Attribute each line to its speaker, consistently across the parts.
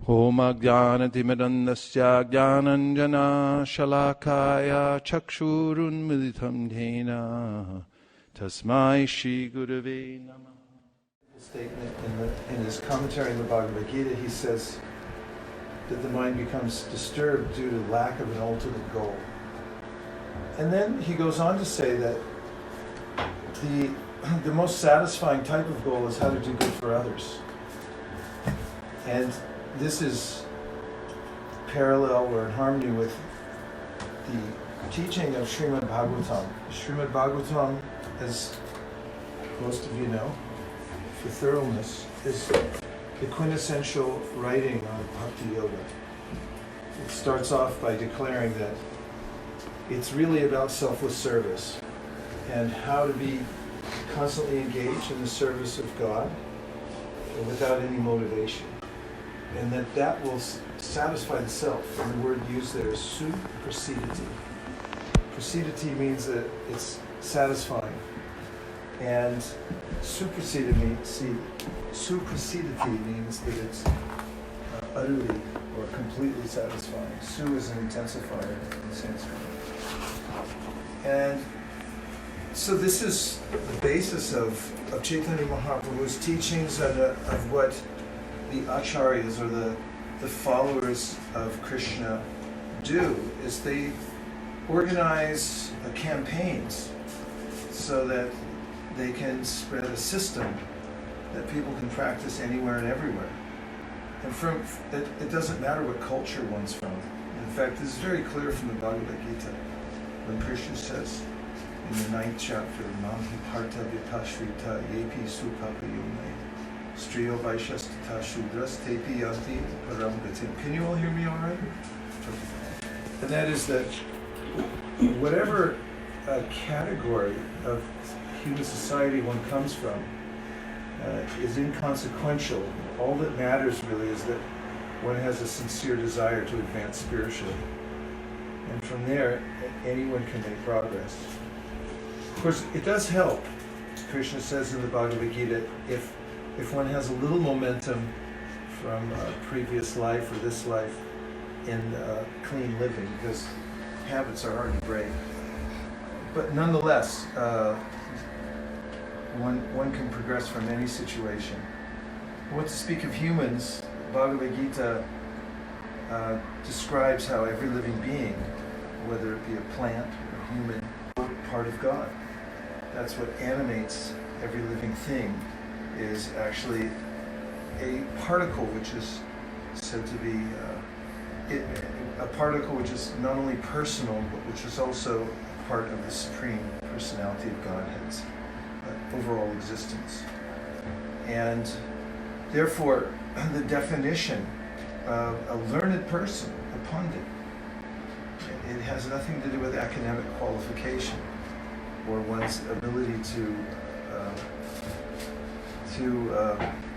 Speaker 1: Om Ajnanatimidandasya Jnananjana Shalakaya Chakshurun Militam Dhena Tasmai Shri Gurave Namah.
Speaker 2: Statement in his commentary on the Bhagavad Gita, he says that the mind becomes disturbed due to lack of an ultimate goal. And then he goes on to say that the most satisfying type of goal is how to do good for others. And this is parallel or in harmony with the teaching of Srimad Bhagavatam. Srimad Bhagavatam, as most of you know, for thoroughness, is the quintessential writing on Bhakti Yoga. It starts off by declaring that it's really about selfless service and how to be constantly engaged in the service of God without any motivation. And that will satisfy the self. And the word used there is suprasidati. Prasidati means that it's satisfying. And suprasidati means that it's utterly or completely satisfying. Su is an intensifier in Sanskrit. And so this is the basis of Chaitanya Mahaprabhu's teachings and of what the acharyas or the followers of Krishna do, is they organize campaigns so that they can spread a system that people can practice anywhere and everywhere. And it doesn't matter what culture one's from. In fact, this is very clear from the Bhagavad Gita, when Krishna says in the 9th chapter, Mamhi Partha Vyapashrita Yepi Supapa Yomai Striyo Vaisesika Shudras Tepi Yati Param Gatim. Can you all hear me all right? And that is that whatever category of human society one comes from is inconsequential. All that matters really is that one has a sincere desire to advance spiritually. And from there, anyone can make progress. Of course, it does help, Krishna says in the Bhagavad Gita, if one has a little momentum from a previous life or this life in clean living, because habits are hard to break. But nonetheless, one can progress from any situation. What to speak of humans, Bhagavad Gita describes how every living being, whether it be a plant or a human, is part of God. That's what animates every living thing, is actually a particle which is said to be a particle which is not only personal, but which is also part of the Supreme Personality of Godhead's overall existence. And therefore, the definition of a learned person, a pundit, it has nothing to do with academic qualification or one's ability to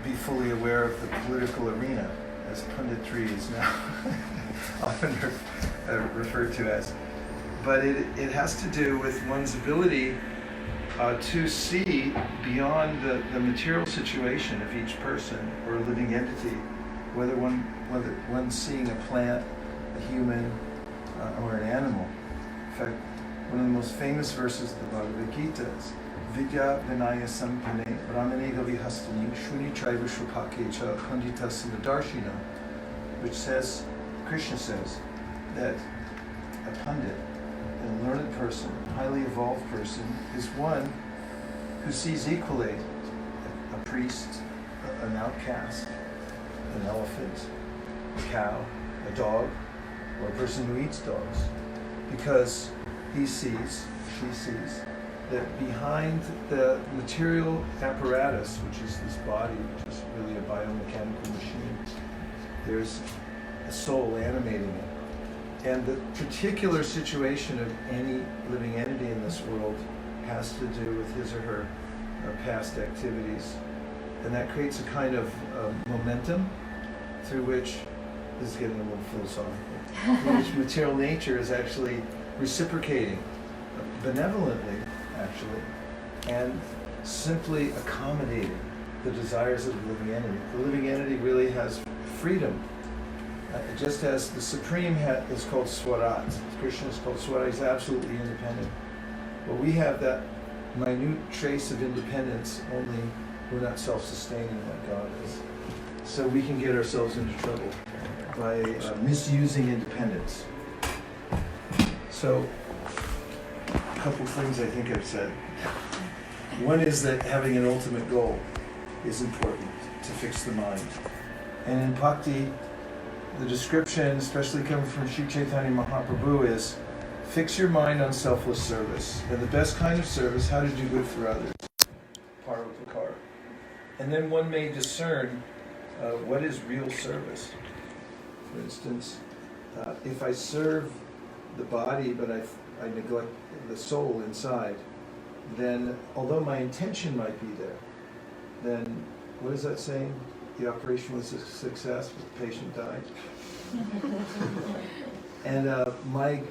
Speaker 2: be fully aware of the political arena, as punditry is now often referred to as. But it has to do with one's ability to see beyond the material situation of each person or a living entity, whether one's seeing a plant, a human, or an animal. In fact, one of the most famous verses of the Bhagavad Gita is Vidya Vinaya Sampane Brahmane Gavihastani Shuni Traiva Shrupake Cha Pandita Samadarshina, which says, Krishna says, that a pundit, a learned person, a highly evolved person, is one who sees equally a priest, an outcast, an elephant, a cow, a dog, or a person who eats dogs. Because she sees that behind the material apparatus, which is this body, which is really a biomechanical machine, there's a soul animating it. And the particular situation of any living entity in this world has to do with his or her past activities. And that creates a kind of momentum through which, this is getting a little philosophical, through which material nature is actually reciprocating, benevolently actually, and simply accommodating the desires of the living entity. The living entity really has freedom Just as the Supreme is called Swarat, Krishna is called Swarat, he's absolutely independent. Well, we have that minute trace of independence, only we're not self-sustaining like God is. So we can get ourselves into trouble by misusing independence. So, a couple things I think I've said. One is that having an ultimate goal is important to fix the mind. And in Bhakti, the description, especially coming from Sri Chaitanya Mahaprabhu, is fix your mind on selfless service. And the best kind of service, how to do good for others. Paropakara. And then one may discern what is real service. For instance, if I serve the body but I neglect the soul inside, then although my intention might be there, then what is that saying? The operation was a success, but the patient died. And my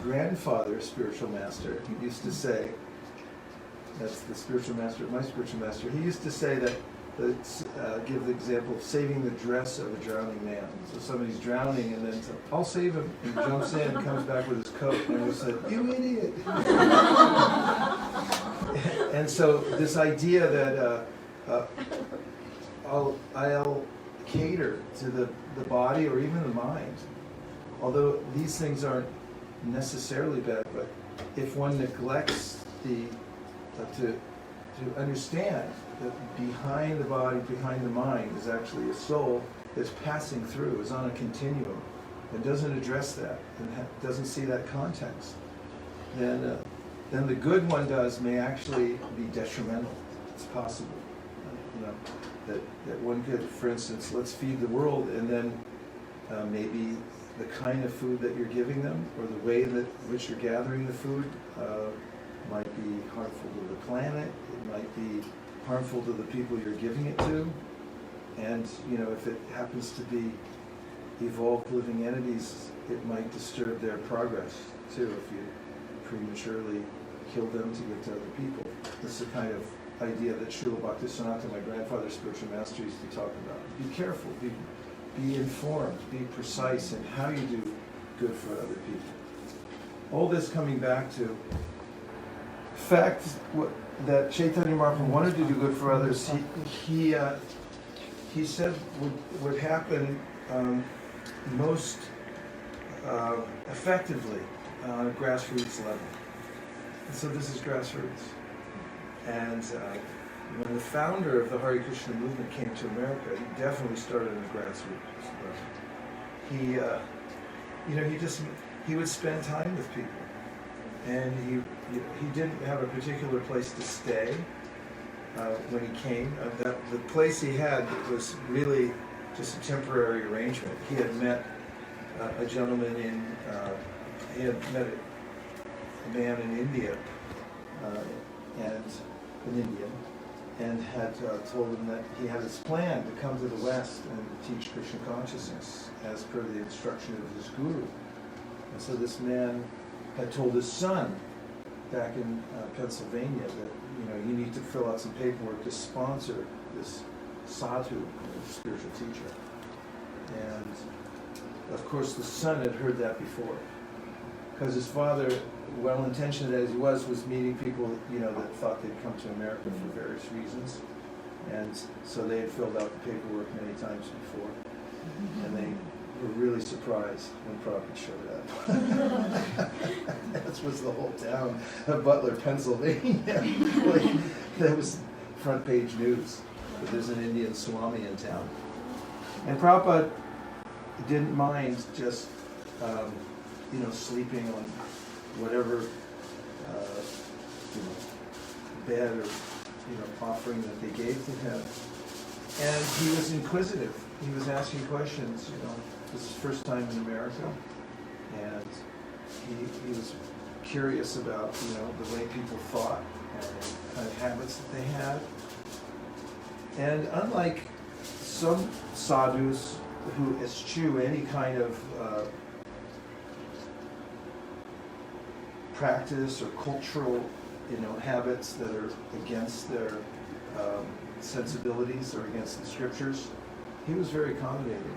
Speaker 2: grandfather, spiritual master, he used to say, that's the spiritual master, my spiritual master, he used to say that, give the example of saving the dress of a drowning man. So somebody's drowning and then says, I'll save him, and jumps in and comes back with his coat, and we said, you idiot. And so this idea that I'll cater to the body or even the mind, although these things aren't necessarily bad, but if one neglects to understand that behind the body, behind the mind, is actually a soul that's passing through, is on a continuum, and doesn't address that, and doesn't see that context, then the good one does may actually be detrimental. It's possible, that one could, for instance, let's feed the world, and then maybe the kind of food that you're giving them, or the way that which you're gathering the food, might be harmful to the planet. It might be harmful to the people you're giving it to, and if it happens to be evolved living entities, it might disturb their progress too if you prematurely kill them to give to other people. This is the kind of idea that Srila Bhaktisiddhanta, my grandfather's spiritual master, used to talk about. Be careful, be informed, be precise in how you do good for other people. All this coming back to the fact that Chaitanya Mahaprabhu wanted to do good for others. He said would happen most effectively on a grassroots level. And so this is grassroots. And when the founder of the Hare Krishna movement came to America, he definitely started in the grassroots level. He would spend time with people, and he didn't have a particular place to stay when he came. The place he had was really just a temporary arrangement. He had met a gentleman he had met a man in India, and an Indian, and had told him that he had his plan to come to the West and teach Krishna consciousness as per the instruction of his guru. And so this man had told his son back in Pennsylvania that you need to fill out some paperwork to sponsor this sadhu, spiritual teacher. And of course the son had heard that before, because his father, well-intentioned as he was meeting people, that thought they'd come to America for various reasons. And so they had filled out the paperwork many times before. And they were really surprised when Prabhupada showed up. That was the whole town of Butler, Pennsylvania. That was front page news. But there's an Indian Swami in town. And Prabhupada didn't mind just, sleeping on whatever bed or offering that they gave to him. And he was inquisitive. He was asking questions. This is his first time in America, and he was curious about the way people thought and the kind of habits that they had. And unlike some sadhus who eschew any kind of practice or cultural, habits that are against their sensibilities or against the scriptures, he was very accommodating.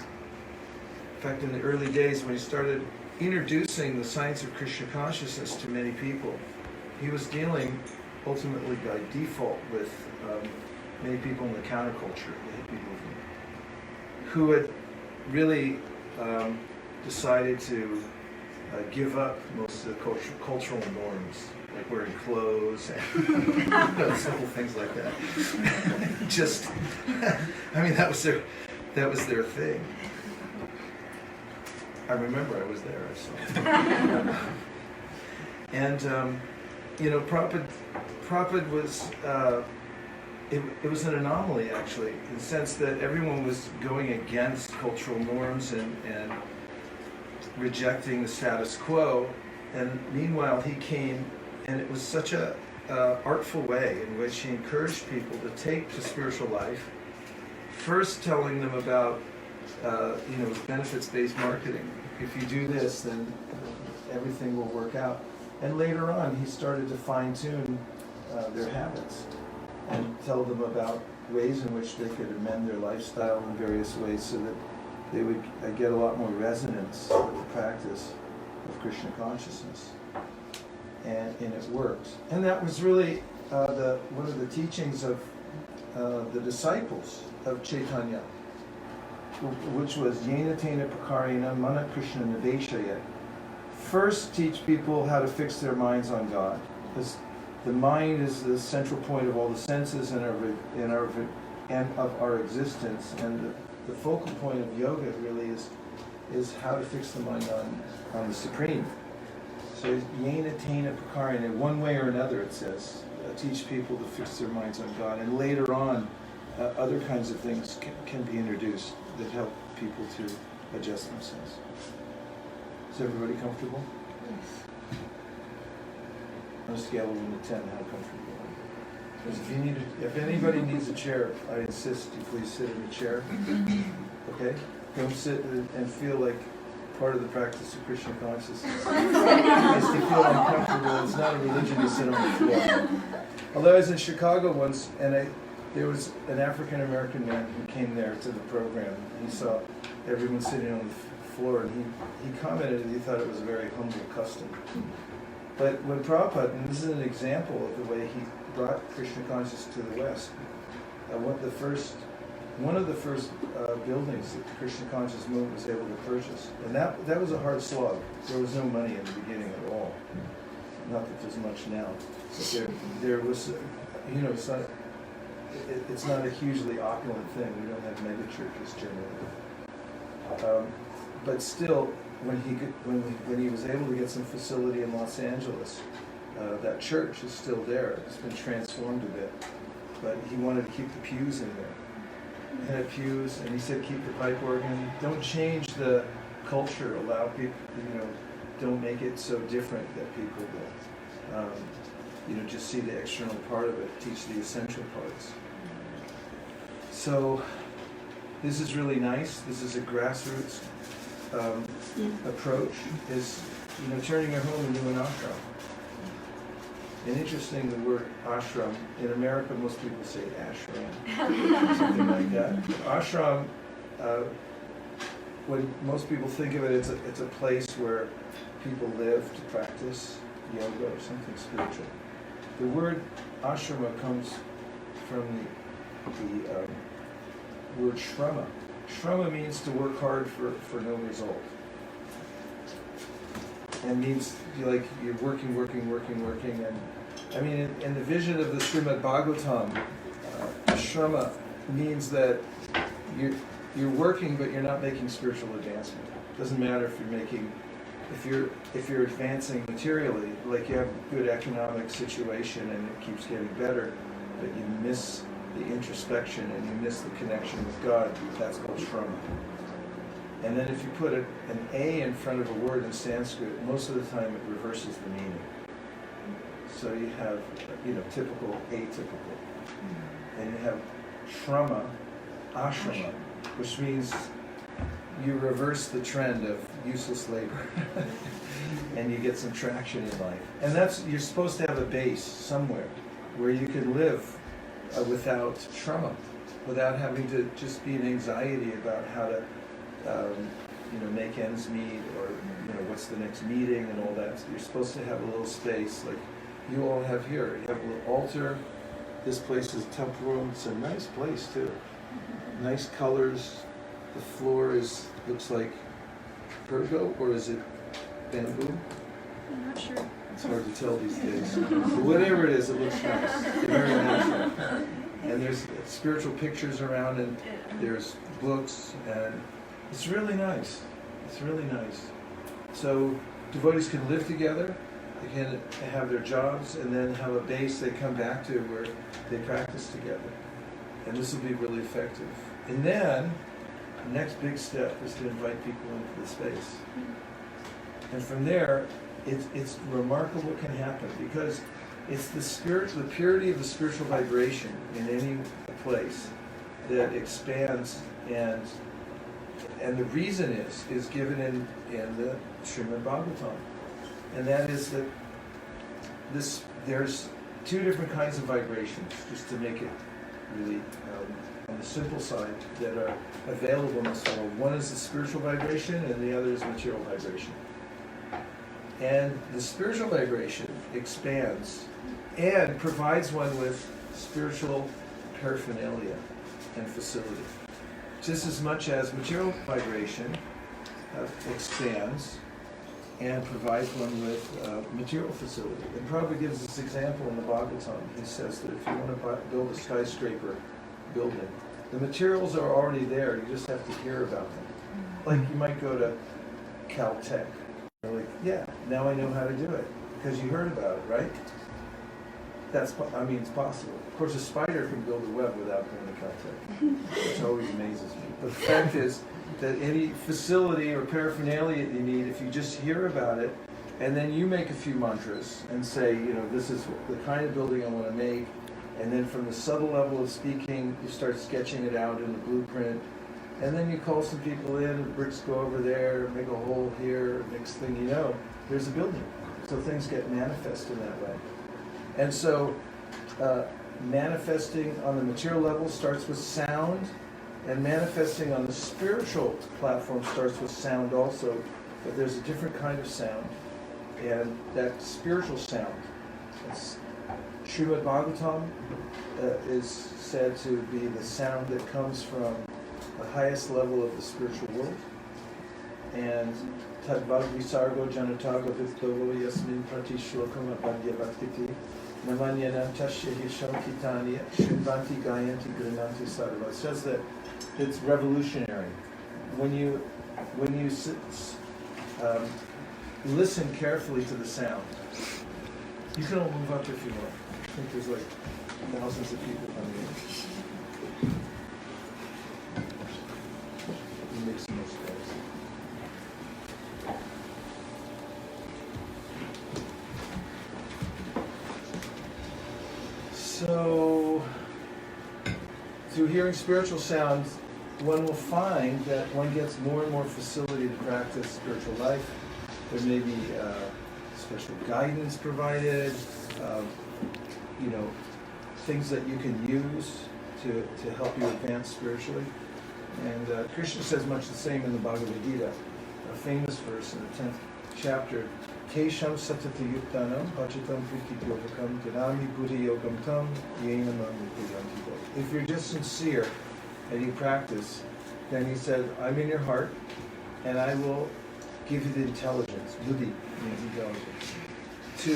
Speaker 2: In fact, in the early days when he started introducing the science of Krishna consciousness to many people, he was dealing ultimately by default with many people in the counterculture, the hippie movement, who had really decided to give up most of the cultural norms, like wearing clothes and simple things like that. Just, I mean, that was their thing. I remember I was there, I saw. And Prabhupada was, it was an anomaly actually, in the sense that everyone was going against cultural norms and rejecting the status quo. And meanwhile he came, and it was such a artful way in which he encouraged people to take to spiritual life, first telling them about benefits-based marketing. If you do this, then everything will work out. And later on, he started to fine-tune their habits and tell them about ways in which they could amend their lifestyle in various ways so that they would get a lot more resonance with the practice of Krishna consciousness. And it worked. And that was really one of the teachings of the disciples of Chaitanya, which was Yena Tena Prakarena Mana Krishna Niveshaya. First, teach people how to fix their minds on God. Because the mind is the central point of all the senses and of our existence. And the focal point of yoga really is how to fix the mind on the Supreme. So Yena Tena Prakarena, one way or another, it says, teach people to fix their minds on God. And later on, other kinds of things can be introduced that help people to adjust themselves. Is everybody comfortable?
Speaker 3: Yes.
Speaker 2: On a scale of 1 to 10, how comfortable are you? If anybody needs a chair, I insist you please sit in a chair. Okay? Don't sit and feel like part of the practice of Krishna consciousness. If you feel uncomfortable, it's not a religion to sit on the floor. Although I was in Chicago once, and there was an African American man who came there to the program. He saw everyone sitting on the floor, and he commented that he thought it was a very humble custom. But when Prabhupada, and this is an example of the way he brought Krishna consciousness to the West, one of the first buildings that the Krishna conscious movement was able to purchase, and that was a hard slog. There was no money in the beginning at all. Not that there's much now, but there was, it's not a hugely opulent thing. We don't have mega churches generally. But still, when he was able to get some facility in Los Angeles, that church is still there. It's been transformed a bit, but he wanted to keep the pews in there. He had pews, and he said, keep the pipe organ. Don't change the culture. Allow people, don't make it so different that people will, just see the external part of it. Teach the essential parts. So this is really nice. This is a grassroots approach. Is turning your home into an ashram. And interesting, the word ashram, in America most people say ashram, something like that. Ashram, when most people think of it, it's a place where people live to practice yoga or something spiritual. The word ashrama comes from the word shrama. Shrama means to work hard for no result. And means you're working, and I mean in the vision of the Srimad Bhagavatam, shrama means that you're working, but you're not making spiritual advancement. It doesn't matter if you're advancing materially, like you have a good economic situation and it keeps getting better, but you miss the introspection and you miss the connection with God. That's called shrama. And then if you put an A in front of a word in Sanskrit, most of the time it reverses the meaning. So you have, typical, atypical. And you have shrama, ashrama, which means you reverse the trend of useless labor and you get some traction in life. And you're supposed to have a base somewhere where you can live without trauma, without having to just be in anxiety about how to make ends meet, or what's the next meeting and all that. So you're supposed to have a little space like you all have here. You have a little altar. This place is temple room. It's a nice place too. Nice colors. The floor looks like Virgo, or is it bamboo?
Speaker 3: I'm not sure.
Speaker 2: It's hard to tell these days. But whatever it is, it looks nice. Very natural. And there's spiritual pictures around, and there's books, and it's really nice. It's really nice. So devotees can live together, they can have their jobs, and then have a base they come back to where they practice together. And this will be really effective. And then, the next big step is to invite people into the space. And from there, it's remarkable what can happen, because it's the purity of the spiritual vibration in any place that expands, and the reason is given in the Srimad Bhagavatam, and that is that there's two different kinds of vibrations, just to make it really on the simple side, that are available in this world. One is the spiritual vibration, and the other is material vibration. And the spiritual vibration expands and provides one with spiritual paraphernalia and facility. Just as much as material vibration expands and provides one with material facility. And Prabhupada gives this example in the Bhagavatam. He says that if you want to build a skyscraper building, the materials are already there, you just have to hear about them. Like you might go to Caltech. You're like, yeah, now I know how to do it, because you heard about it, right? It's possible. Of course, a spider can build a web without going to Caltech, which always amazes me. But the fact is that any facility or paraphernalia that you need, if you just hear about it, and then you make a few mantras and say, this is the kind of building I want to make, and then from the subtle level of speaking, you start sketching it out in the blueprint, and then you call some people in, and the bricks go over there, make a hole here, next thing you know, there's a building. So things get manifest in that way. And so manifesting on the material level starts with sound, and manifesting on the spiritual platform starts with sound also, but there's a different kind of sound, and that spiritual sound, Srimad Bhagavatam is said to be the sound that comes from the highest level of the spiritual world, and Tadvad Visargo Janataga Vithdovo Yasmin Prati Shlokam Abhadya Bhakti Namanyanam Tasya Hisham Kitanya Shrivanti Gayanti Grinanti Sarva. It says that it's revolutionary. When you listen carefully to the sound, you can all move up if you want. I think there's like thousands of people coming in. Make some more space. So, through hearing spiritual sounds, one will find that one gets more and more facility to practice spiritual life. There may be special guidance provided, things that you can use to help you advance spiritually. And Krishna says much the same in the Bhagavad Gita, a famous verse in the 10th chapter. Kesham satati yuktanam pachitam priti yogakam ganami buddhi yogam tam yenam amukuyantido. If you're just sincere and you practice, then he said, I'm in your heart, and I will give you the intelligence, buddhi means intelligence, to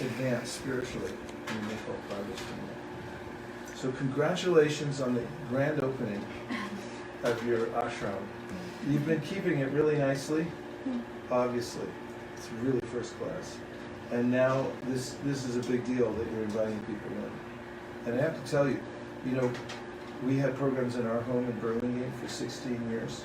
Speaker 2: advance spiritually and make all progress from there. So congratulations on the grand opening of your ashram. You've been keeping it really nicely, obviously. It's really first class. And now this is a big deal that you're inviting people in. And I have to tell you, we had programs in our home in Birmingham for 16 years.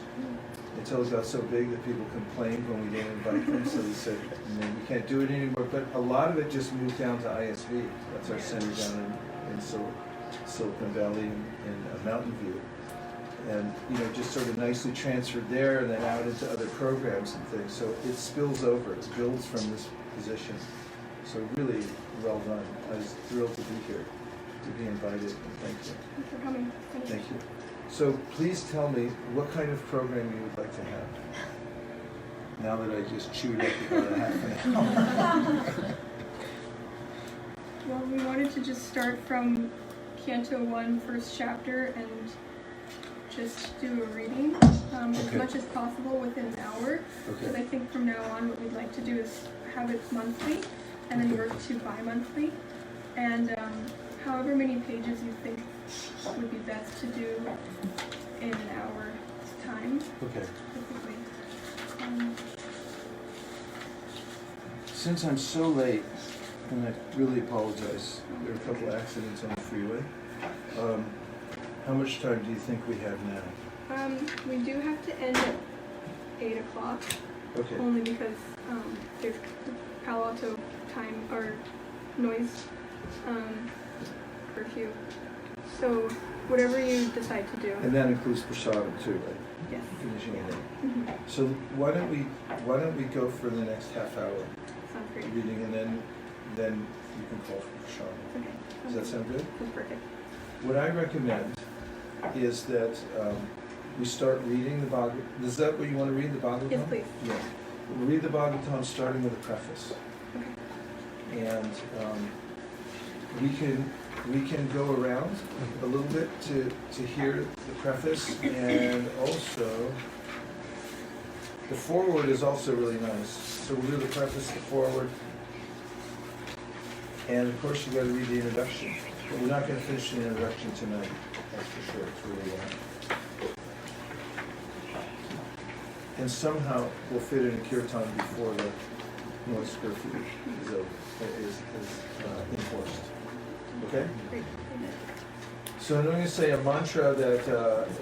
Speaker 2: Until it got so big that people complained when we didn't invite them, so they said, we can't do it anymore. But a lot of it just moved down to ISV. That's our center down in Silicon Valley in Mountain View. And just sort of nicely transferred there and then out into other programs and things. So it spills over, it builds from this position. So really well done. I was thrilled to be here, to be invited, and thank you.
Speaker 3: Thanks for coming.
Speaker 2: Thank you. So please tell me what kind of program you would like to have. now that I just chewed up about a half an hour.
Speaker 3: Well, we wanted to just start from Canto 1, first chapter, and just do a reading as much as possible within an hour. Because I think from now on what we'd like to do is have it monthly, and then work to bi-monthly. And however many pages you think would be best to do in an hour's time.
Speaker 2: Okay.
Speaker 3: Typically.
Speaker 2: Since I'm so late, and I really apologize, there are a couple accidents on the freeway. How much time do you think we have now?
Speaker 3: We do have to end at 8 o'clock.
Speaker 2: Okay.
Speaker 3: Only because there's Palo Alto time or noise curfew. So whatever you decide to do.
Speaker 2: And that includes prasadam too, right?
Speaker 3: Yes.
Speaker 2: Finishing it.
Speaker 3: Mm-hmm.
Speaker 2: So why don't we go for the next half hour
Speaker 3: Sounds great.
Speaker 2: reading, and then you can call for prasadam.
Speaker 3: Okay.
Speaker 2: Does that sound good?
Speaker 3: That's perfect.
Speaker 2: What I recommend is that we start reading the Bhagavatam. Is that what you want to read, the Bhagavatam?
Speaker 3: Yes, please.
Speaker 2: Yeah. We'll read the Bhagavatam starting with a preface.
Speaker 3: Okay.
Speaker 2: And we can go around a little bit to hear the preface, and also the foreword is also really nice. So we'll do the preface, the foreword, and of course you got to read the introduction. But we're not going to finish the introduction tonight, that's for sure. It's really and somehow we'll fit in a kirtan before the noise curfew is enforced. Okay?
Speaker 3: Great.
Speaker 2: So I'm going to say a mantra that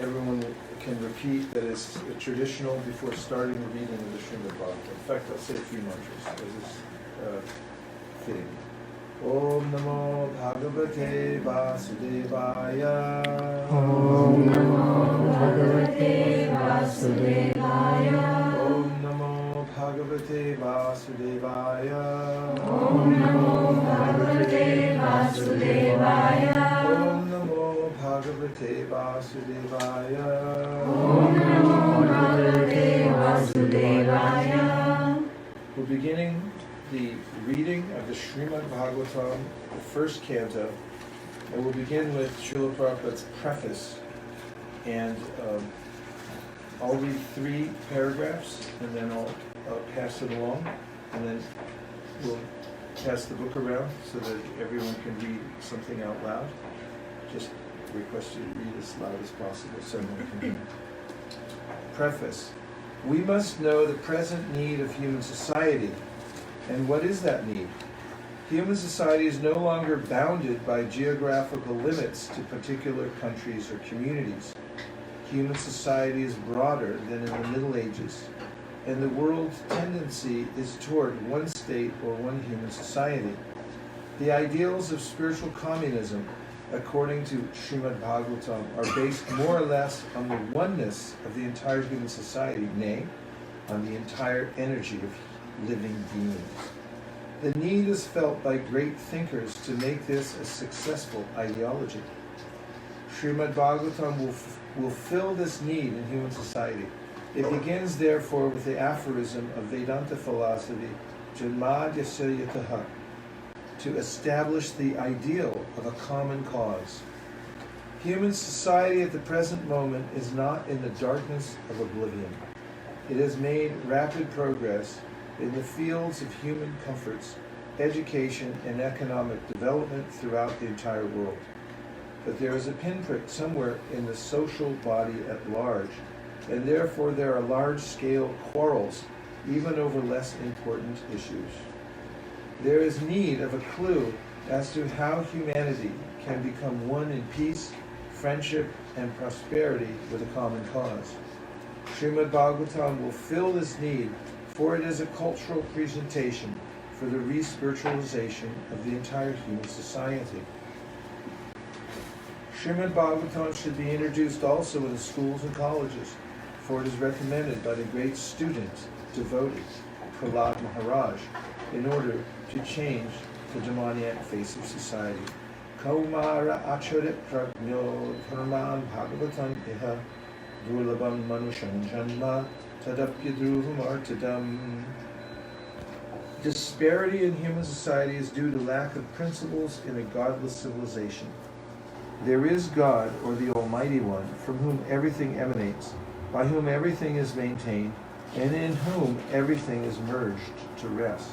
Speaker 2: everyone can repeat that is traditional before starting the reading of the Srimad Bhagavatam. In fact, I'll say 3 mantras as is fitting. Om Namo Bhagavate Vasudevaya.
Speaker 4: Om Namo Bhagavate Vasudevaya.
Speaker 2: Om Namo Bhagavate Vasudevaya.
Speaker 4: Om Namo Bhagavate Vasudevaya.
Speaker 2: Om Namo Bhagavate Vasudevaya.
Speaker 4: Om Namo Bhagavate Vasudevaya.
Speaker 2: We're beginning the reading of the Srimad Bhagavatam, the first canto, and we'll begin with Srila Prabhupada's preface, and I'll read 3 paragraphs, and then I'll pass it along, and then we'll pass the book around so that everyone can read something out loud. Just request you to read as loud as possible so everyone can hear. Preface. We must know the present need of human society. And what is that need? Human society is no longer bounded by geographical limits to particular countries or communities. Human society is broader than in the Middle Ages, and the world's tendency is toward one state or one human society. The ideals of spiritual communism, according to Srimad Bhagavatam, are based more or less on the oneness of the entire human society, nay, on the entire energy of living beings. The need is felt by great thinkers to make this a successful ideology. Srimad Bhagavatam will fill this need in human society. It begins therefore with the aphorism of Vedanta philosophy, Janmadhyasya Yataha, to establish the ideal of a common cause. Human society at the present moment is not in the darkness of oblivion. It has made rapid progress in the fields of human comforts, education, and economic development throughout the entire world. But there is a pinprick somewhere in the social body at large, and therefore there are large-scale quarrels, even over less important issues. There is need of a clue as to how humanity can become one in peace, friendship, and prosperity with a common cause. Srimad Bhagavatam will fill this need, for it is a cultural presentation for the re-spiritualization of the entire human society. Srimad Bhagavatam should be introduced also in schools and colleges, for it is recommended by the great student, devotee, Prahlad Maharaj, in order to change the demoniac face of society. Kaumara acharit prajno dharman bhagavatam iha durlabam manusham janma tadapyadruvam artadam. Disparity in human society is due to lack of principles in a godless civilization. There is God, or the Almighty One, from whom everything emanates, by whom everything is maintained, and in whom everything is merged to rest.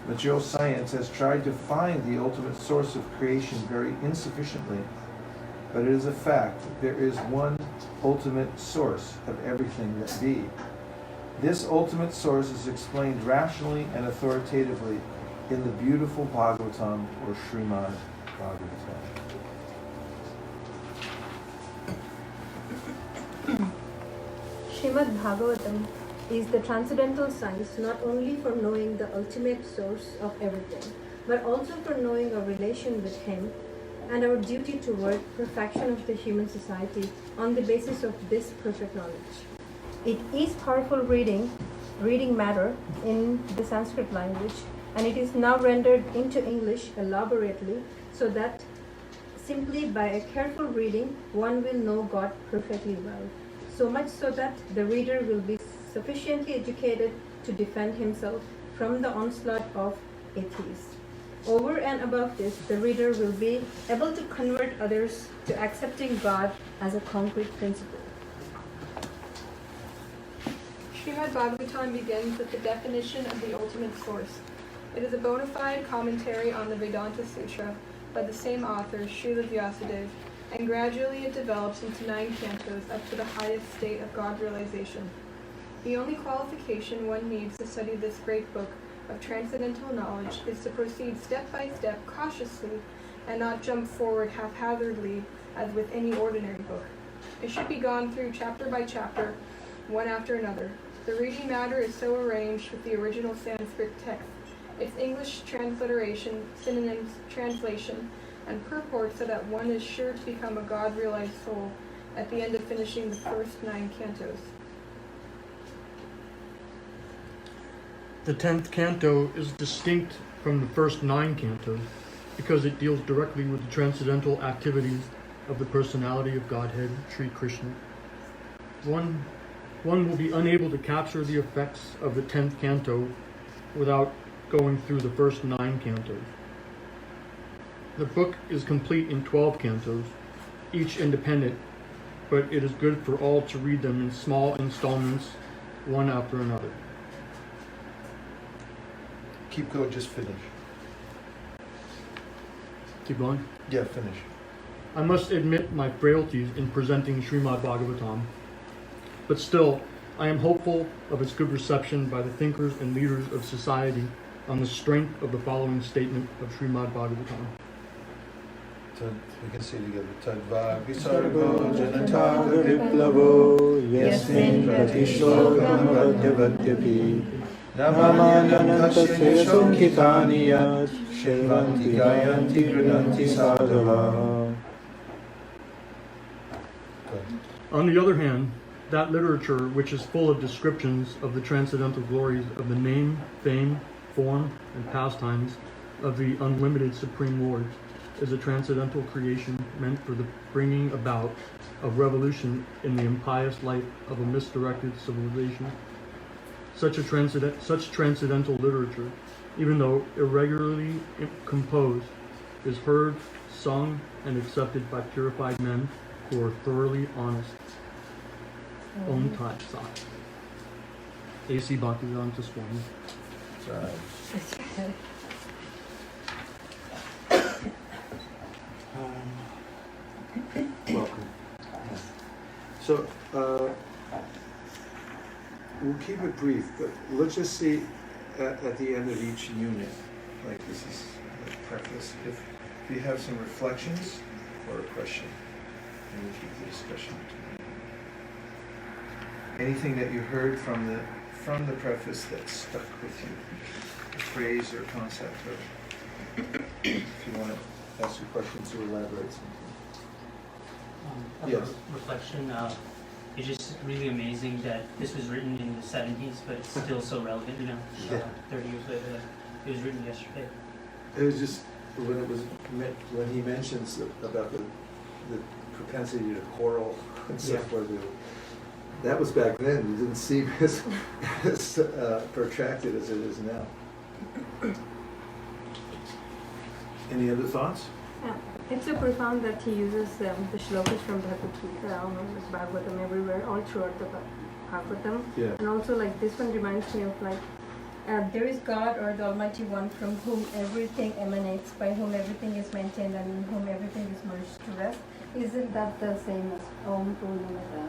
Speaker 2: Material science has tried to find the ultimate source of creation very insufficiently, but it is a fact that there is one ultimate source of everything that be. This ultimate source is explained rationally and authoritatively in the beautiful Bhagavatam, or Srimad Bhagavatam.
Speaker 5: Srimad Bhagavatam is the transcendental science not only for knowing the ultimate source of everything, but also for knowing our relation with Him and our duty toward perfection of the human society on the basis of this perfect knowledge. It is powerful reading matter in the Sanskrit language, and it is now rendered into English elaborately so that simply by a careful reading one will know God perfectly well. So much so that the reader will be sufficiently educated to defend himself from the onslaught of atheists. Over and above this, the reader will be able to convert others to accepting God as a concrete principle.
Speaker 3: Srimad Bhagavatam begins with the definition of the ultimate source. It is a bona fide commentary on the Vedanta Sutra by the same author, Srila Vyasadeva, and gradually it develops into 9 cantos up to the highest state of God realization. The only qualification one needs to study this great book of transcendental knowledge is to proceed step by step cautiously and not jump forward haphazardly as with any ordinary book. It should be gone through chapter by chapter, one after another. The reading matter is so arranged with the original Sanskrit text, its English transliteration, synonyms, translation, and purport so that one is sure to become a God-realized soul at the end of finishing the first 9 cantos.
Speaker 6: The 10th canto is distinct from the first 9 cantos because it deals directly with the transcendental activities of the personality of Godhead, Sri Krishna. One will be unable to capture the effects of the 10th canto without going through the first 9 cantos. The book is complete in 12 cantos, each independent, but it is good for all to read them in small installments, one after another.
Speaker 2: Keep going, just finish.
Speaker 6: Keep going.
Speaker 2: Yeah, finish.
Speaker 6: I must admit my frailties in presenting Srimad Bhagavatam, but still, I am hopeful of its good reception by the thinkers and leaders of society on the strength of the following statement of Srimad Bhagavatam.
Speaker 2: We can say together. Tadva
Speaker 4: Sarvo
Speaker 2: visargo
Speaker 4: janataga
Speaker 2: janataga
Speaker 4: viplavo yasmin pratishlokam vadhyavadyapi namamanantasya sonkitani yat shrivanti gayanti grananti sadhava.
Speaker 6: On the other hand, that literature which is full of descriptions of the transcendental glories of the name, fame, form, and pastimes of the unlimited Supreme Lord is a transcendental creation meant for the bringing about of revolution in the impious life of a misdirected civilization. Such transcendental literature, even though irregularly composed, is heard, sung, and accepted by purified men who are thoroughly honest. Om Tat Sat. A.C. Bhaktivedanta Swami.
Speaker 2: Welcome. So, we'll keep it brief, but let's just see at the end of each unit, like this is the preface, if you have some reflections or a question, and we'll keep the discussion. Anything that you heard from the preface that stuck with you, a phrase or concept, or if you want to ask your questions or elaborate something. Yes.
Speaker 7: Reflection. It's just really amazing that this was written in the 70s, but it's still so relevant, 30 years later. It was written yesterday.
Speaker 2: It was just when he mentions about the propensity to quarrel and so forth. that was back then. It didn't seem as protracted as it is now. Any other thoughts?
Speaker 5: Yeah. It's so profound that he uses the shlokas from Bhagavatam everywhere, all throughout the Bhagavatam.
Speaker 2: Yeah.
Speaker 5: And also, like, this one reminds me of, like, there is God, or the Almighty One, from whom everything emanates, by whom everything is maintained, and in whom everything is merged to rest. Isn't that the same as Om Purnamada?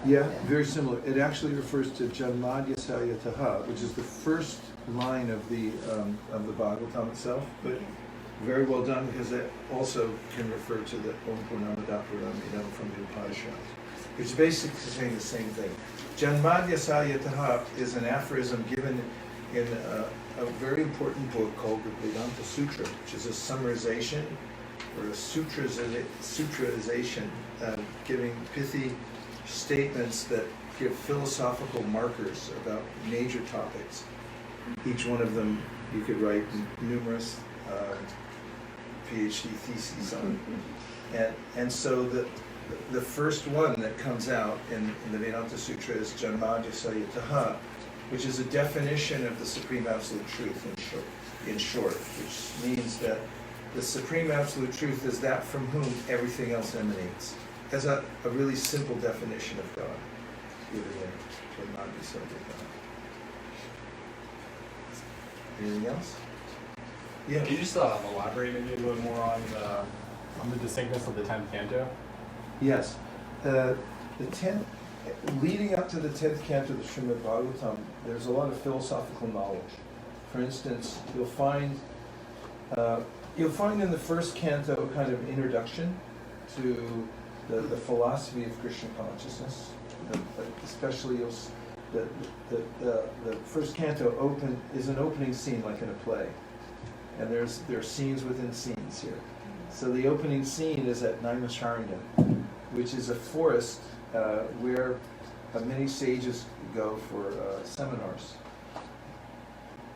Speaker 2: Yeah, very similar. It actually refers to Janmadhyasaya Taha, which is the first line of the Bhagavatam itself, but very well done, because it also can refer to the Om Purnamada Purnamidam from the Upanishads, which is basically saying the same thing. Janmadhyasaya Taha is an aphorism given in a very important book called the Vedanta Sutra, which is a summarization or a sutraization, giving pithy statements that give philosophical markers about major topics. Each one of them you could write numerous PhD theses on. And so the first one that comes out in the Vedanta Sutra is Janmadhyasaya Taha, which is a definition of the Supreme Absolute Truth in short, which means that the Supreme Absolute Truth is that from whom everything else emanates. As a really simple definition of God. Anything else? Yeah.
Speaker 8: Can you just elaborate maybe a little more on the distinctness of the 10th canto?
Speaker 2: Yes. The 10th, leading up to the 10th canto of the Srimad Bhagavatam, there's a lot of philosophical knowledge. For instance, you'll find in the first canto a kind of introduction to the philosophy of Krishna consciousness. Especially the first canto is an opening scene like in a play. And there are scenes within scenes here. So the opening scene is at Naimisharanya, which is a forest where many sages go for seminars.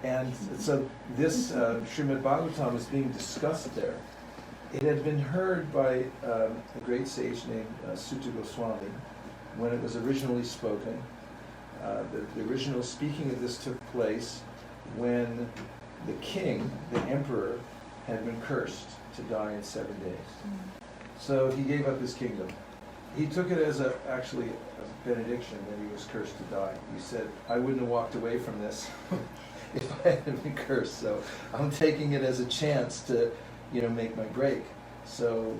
Speaker 2: And so this Srimad Bhagavatam is being discussed there. It had been heard by a great sage named Sutta Goswami when it was originally spoken. The original speaking of this took place when the king, the emperor, had been cursed to die in 7 days. So he gave up his kingdom. He took it as actually a benediction that he was cursed to die. He said, I wouldn't have walked away from this if I hadn't been cursed. So I'm taking it as a chance to, make my break. So,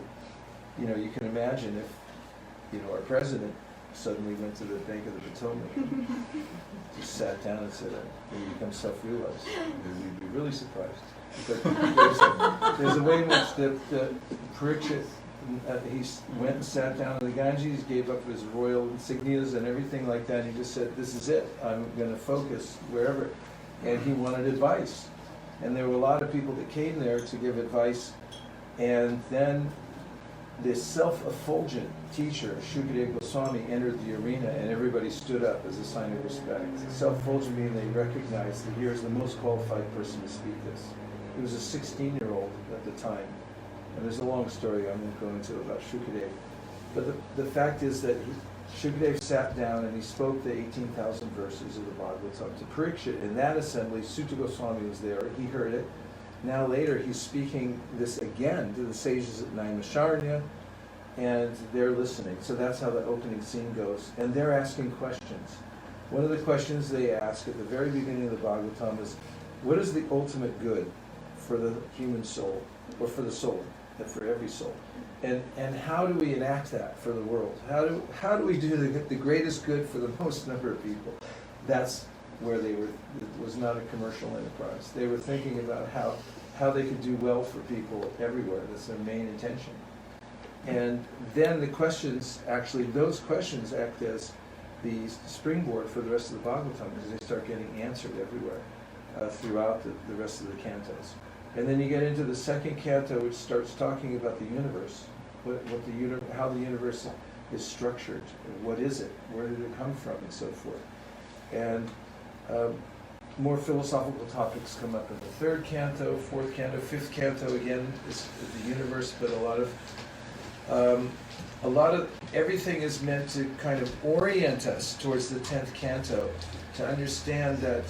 Speaker 2: you can imagine if, our president suddenly went to the bank of the Potomac, just sat down and said, "Will you become self-realized?" We'd be really surprised. But there's a way in which the Parikshit, he went and sat down in the Ganges, gave up his royal insignias and everything like that. And he just said, "This is it. I'm going to focus wherever." And he wanted advice. And there were a lot of people that came there to give advice. And then this self-effulgent teacher, Shukadeva Goswami, entered the arena, and everybody stood up as a sign of respect. Self-effulgent meaning they recognized that here's the most qualified person to speak this. He was a 16-year-old at the time. And there's a long story I won't go into about Shukadeva. But the fact is that Shukadeva sat down and he spoke the 18,000 verses of the Bhagavatam to Parikshit. In that assembly, Sutta Goswami was there. He heard it. Now later he's speaking this again to the sages at Naimisharanya, and they're listening. So that's how the opening scene goes. And they're asking questions. One of the questions they ask at the very beginning of the Bhagavatam is, what is the ultimate good for the human soul, or for the soul, and for every soul? And how do we enact that for the world? How do we do the greatest good for the most number of people? That's where they were. It was not a commercial enterprise. They were thinking about how they could do well for people everywhere. That's their main intention. And then the questions, actually, those questions act as the springboard for the rest of the Bhagavatam, because they start getting answered everywhere throughout the rest of the cantos. And then you get into the second canto, which starts talking about the universe, how the universe is structured, what is it, where did it come from, and so forth. And more philosophical topics come up in the third canto, fourth canto, fifth canto. Again is the universe, but a lot of everything is meant to kind of orient us towards the 10th canto, to understand that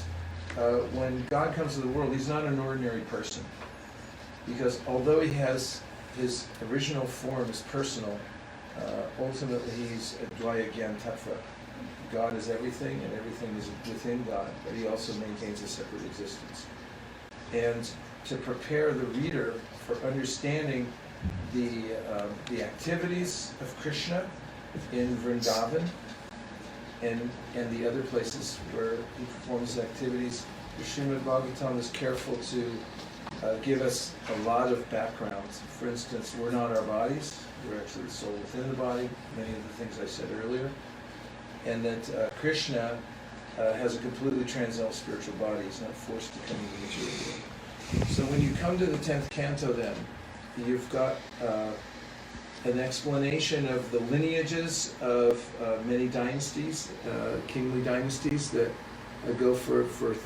Speaker 2: when God comes to the world, he's not an ordinary person. Because although he has his original form is personal, ultimately he's Advaya Gyan Tattva. God is everything, and everything is within God, but he also maintains a separate existence. And to prepare the reader for understanding the activities of Krishna in Vrindavan and the other places where he performs activities, the Srimad Bhagavatam is careful to give us a lot of backgrounds. For instance, we're not our bodies, we're actually the soul within the body, many of the things I said earlier. And that Krishna has a completely transcendental spiritual body. He's not forced to come into the material world. So when you come to the 10th canto then, you've got an explanation of the lineages of many dynasties, kingly dynasties that go for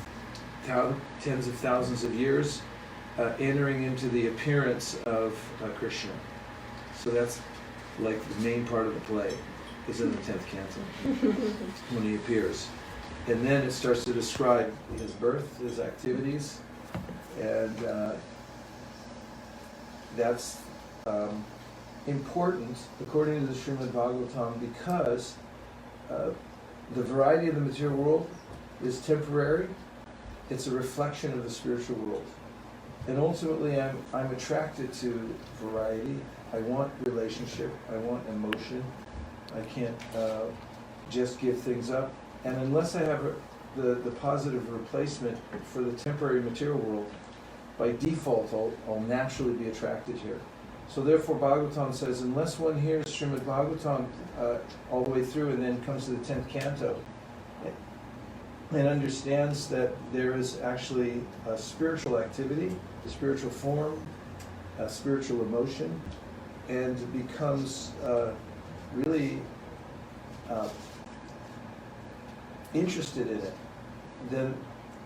Speaker 2: tens of thousands of years, entering into the appearance of Krishna. So that's like the main part of the play, is in the 10th canto, when he appears. And then it starts to describe his birth, his activities, and that's important, according to the Srimad Bhagavatam, because the variety of the material world is temporary. It's a reflection of the spiritual world. And ultimately, I'm attracted to variety. I want relationship. I want emotion. I can't just give things up. And unless I have the positive replacement for the temporary material world, by default, I'll naturally be attracted here. So therefore, Bhagavatam says, unless one hears Srimad Bhagavatam all the way through and then comes to the 10th canto, and understands that there is actually a spiritual activity, a spiritual form, a spiritual emotion, and becomes really interested in it, then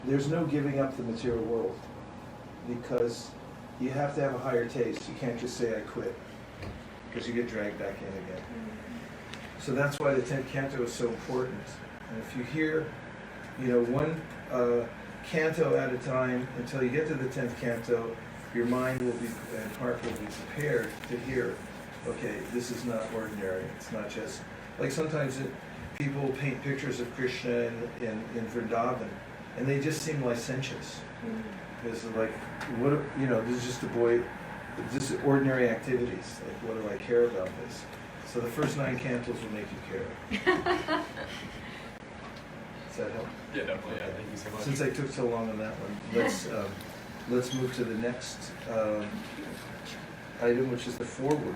Speaker 2: there's no giving up the material world, because you have to have a higher taste. You can't just say, I quit, because you get dragged back in again. So that's why the 10th canto is so important. And if you hear, one canto at a time until you get to the 10th canto, your mind will be, and heart will be prepared to hear, okay, this is not ordinary. It's not just, like sometimes people paint pictures of Krishna in Vrindavan, and they just seem licentious. Because like, this is just a boy, this is ordinary activities. Like, what do I care about this? So the first 9 cantos will make you care. Does that help?
Speaker 8: Yeah, definitely. Yeah, thank you so much.
Speaker 2: Since I took so long on that one, let's move to the next item, which is the foreword.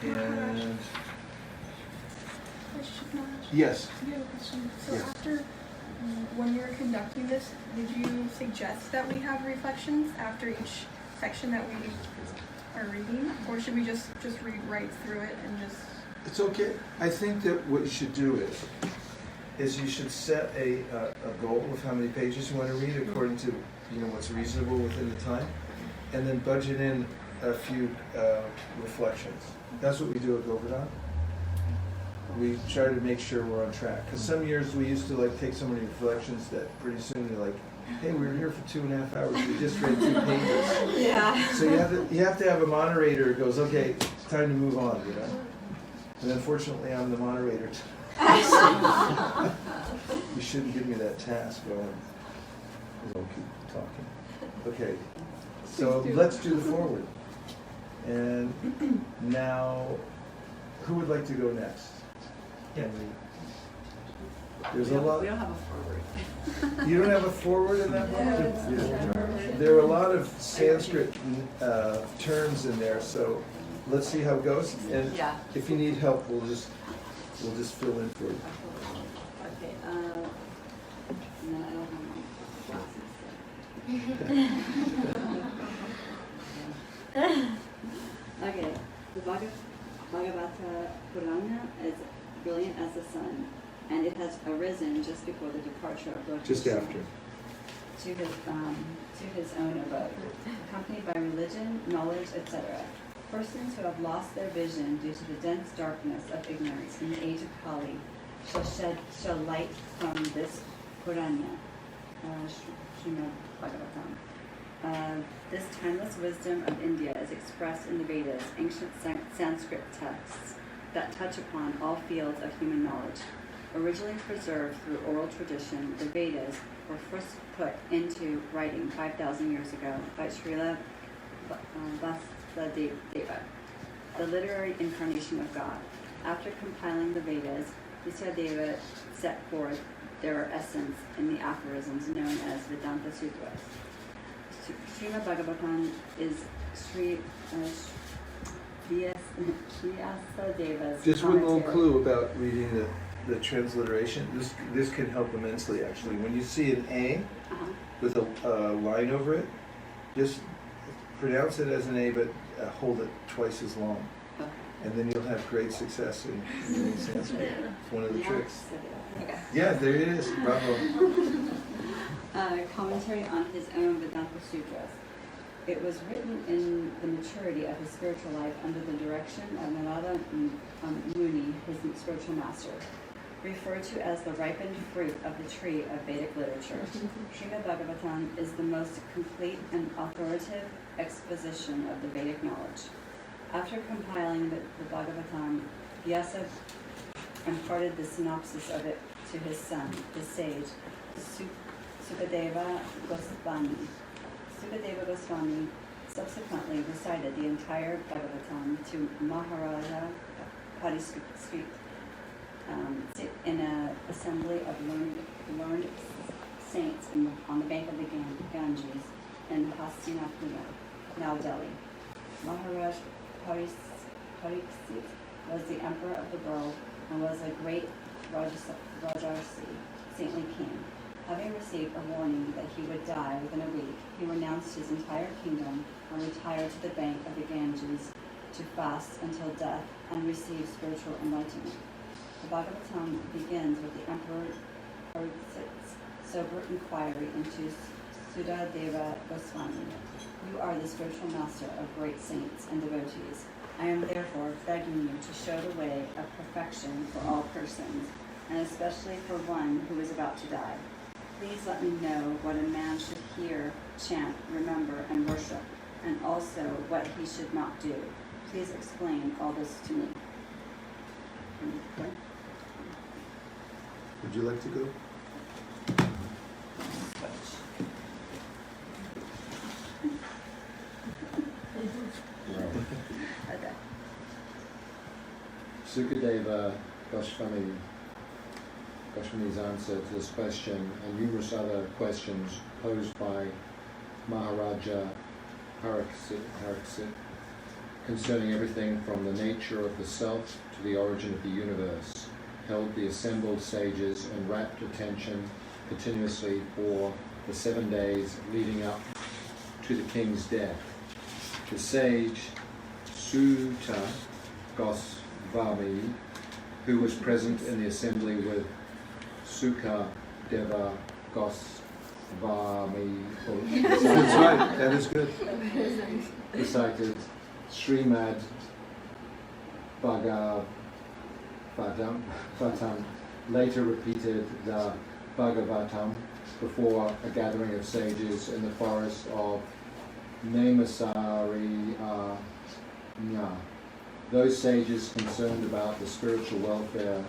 Speaker 2: And yes.
Speaker 3: I have a question. So
Speaker 2: Yes.
Speaker 3: after, when we were conducting this, did you suggest that we have reflections after each section that we are reading? Or should we just read right through it and just...
Speaker 2: It's okay. I think that what you should do is you should set a goal of how many pages you want to read according to what's reasonable within the time, and then budget in a few reflections. That's what we do at Govardhan. We try to make sure we're on track. Because some years we used to take so many reflections that pretty soon you're like, hey, we were here for 2.5 hours. We just read 2 pages.
Speaker 5: Yeah.
Speaker 2: So you have to have a moderator who goes, okay, it's time to move on. And unfortunately, I'm the moderator. You shouldn't give me that task, I'll keep talking. Okay, so let's do the forward. And now, who would like to go next?
Speaker 7: Yeah.
Speaker 2: There's a lot.
Speaker 9: We don't have a forward.
Speaker 2: You don't have a forward in that one?
Speaker 9: Yeah.
Speaker 2: There are a lot of Sanskrit terms in there, so let's see how it goes. And
Speaker 9: Yeah.
Speaker 2: if you need help, we'll just fill in for you.
Speaker 9: Okay, no, I don't have my glasses. Okay, the Bhagavata Purana is brilliant as the sun, and it has arisen just before the departure of Lord
Speaker 2: Just
Speaker 9: Krishna
Speaker 2: after.
Speaker 9: to his own abode, accompanied by religion, knowledge, etc. Persons who have lost their vision due to the dense darkness of ignorance in the age of Pali shall light from this Purana, Srimad Bhagavatam. This timeless wisdom of India is expressed in the Vedas, ancient Sanskrit texts that touch upon all fields of human knowledge. Originally preserved through oral tradition, the Vedas were first put into writing 5,000 years ago by Srila Vaisesika, the literary incarnation of God. After compiling the Vedas, Vaisesika set forth their essence in the aphorisms known as Vedanta Sutras. Srimad Bhagavatam is Sri Vyasadeva's
Speaker 2: Just one little
Speaker 9: commentary.
Speaker 2: clue about reading the transliteration. This can help immensely, actually. When you see an A with a line over it, just pronounce it as an A, but hold it twice as long.
Speaker 9: Okay.
Speaker 2: And then you'll have great success in reading Sanskrit. It's one of the tricks.
Speaker 9: Okay.
Speaker 2: Yeah, there it is. Bravo.
Speaker 9: Commentary on his own Vedanta Sutras. It was written in the maturity of his spiritual life under the direction of Narada Muni, his spiritual master. Referred to as the ripened fruit of the tree of Vedic literature, Srimad Bhagavatam is the most complete and authoritative exposition of the Vedic knowledge. After compiling the Bhagavatam, Vyasa imparted the synopsis of it to his son, the sage, Sukadeva Goswami. Sukadeva Goswami subsequently recited the entire Bhagavatam to Maharaja Parikshit in an assembly of learned saints on the bank of the Ganges in Hastinapura, now Delhi. Maharaj Parikshit was the emperor of the world and was a great Rajarsi, saintly king. Having received a warning that he would die within a week, he renounced his entire kingdom and retired to the bank of the Ganges to fast until death and receive spiritual enlightenment. The Bhagavatam begins with the Emperor Parikshit's sober inquiry into Sudadeva Goswami. You are the spiritual master of great saints and devotees. I am therefore begging you to show the way of perfection for all persons, and especially for one who is about to die. Please let me know what a man should hear, chant, remember, and worship, and also what he should not do. Please explain all this to me. Okay.
Speaker 2: Would you like to go?
Speaker 9: Okay.
Speaker 10: Sukadeva Goswami's answer to this question and numerous other questions posed by Maharaja Parikshit concerning everything from the nature of the self to the origin of the universe, held the assembled sages in rapt attention continuously for the 7 days leading up to the king's death. The sage Sutta Goswami, who was present in the assembly with Sukadeva Goswami,
Speaker 2: That's right. That is good.
Speaker 10: recited Srimad Bhagavatam, later repeated the Bhagavatam before a gathering of sages in the forest of Namasarya. Those sages concerned about the spiritual welfare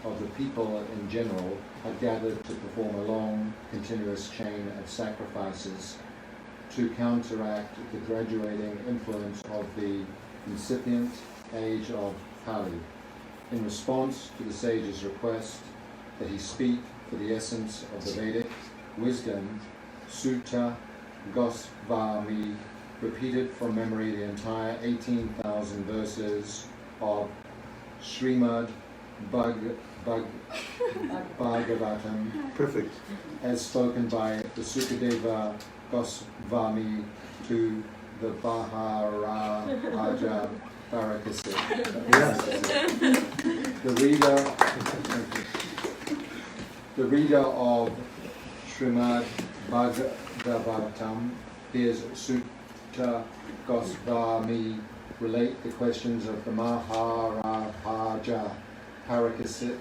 Speaker 10: of the people in general had gathered to perform a long, continuous chain of sacrifices to counteract the graduating influence of the incipient age of Pali. In response to the sage's request that he speak for the essence of the Vedic wisdom, Sutta Goswami repeated from memory the entire 18,000 verses of Srimad Bhagavatam,
Speaker 2: Perfect.
Speaker 10: as spoken by the Sukadeva Goswami to the Maharaja Parikshit.
Speaker 2: Yes.
Speaker 10: The reader of Srimad Bhagavatam hears Sutta Goswami relate the questions of the Maharaja Parakasit